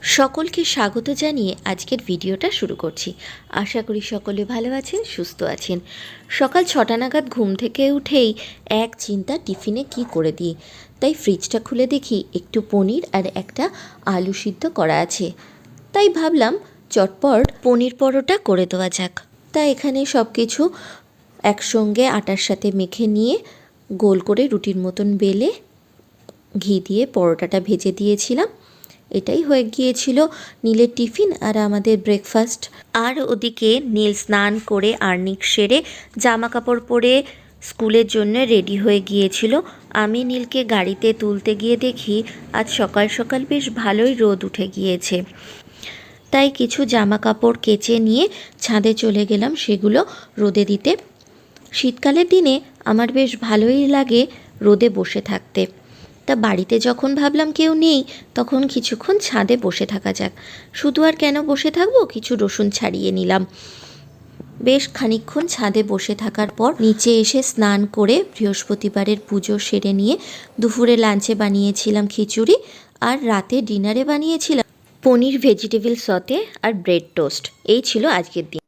সকলকে স্বাগত জানিয়ে আজকের ভিডিওটা শুরু করছি। আশা করি সকলে ভালো আছেন, সুস্থ আছেন। সকাল 6টা নাগাদ ঘুম থেকে উঠেই এক চিন্তা, টিফিনে কি করে দিই। তাই ফ্রিজটা খুলে দেখি একটু পনির আর একটা আলু সিদ্ধ করা আছে। তাই ভাবলাম চটপট পনির পরোটা করে দেওয়া যাক। তাই এখানে সব কিছু একসঙ্গে আটার সাথে মেখে নিয়ে গোল করে রুটির মতন বেলে ঘি দিয়ে পরোটাটা ভেজে দিয়েছিলাম। এটাই হয়ে গিয়েছিল নীলের টিফিন আর আমাদের ব্রেকফাস্ট। আর ওদিকে নীল স্নান করে আর্নিক সেরে জামা কাপড় পরে স্কুলের জন্য রেডি হয়ে গিয়েছিল। আমি নীলকে গাড়িতে তুলতে গিয়ে দেখি আজ সকাল সকাল বেশ ভালোই রোদ উঠে গিয়েছে। তাই কিছু জামা কাপড় কেচে নিয়ে ছাদে চলে গেলাম সেগুলো রোদে দিতে। শীতকালের দিনে আমার বেশ ভালোই লাগে রোদে বসে থাকতে। তা বাড়িতে যখন ভাবলাম কেউ নেই, তখন কিছুক্ষণ ছাদে বসে থাকা যাক। শুধু আর কেন বসে থাকবো, কিছু রসুন ছাড়িয়ে নিলাম। বেশ খানিকক্ষণ ছাদে বসে থাকার পর নিচে এসে স্নান করে বৃহস্পতিবারের পুজো সেরে নিয়ে দুপুরে লাঞ্চে বানিয়েছিলাম খিচুড়ি, আর রাতে ডিনারে বানিয়েছিলাম পনির ভেজিটেবল সতে আর ব্রেড টোস্ট। এই ছিল আজকের দিন।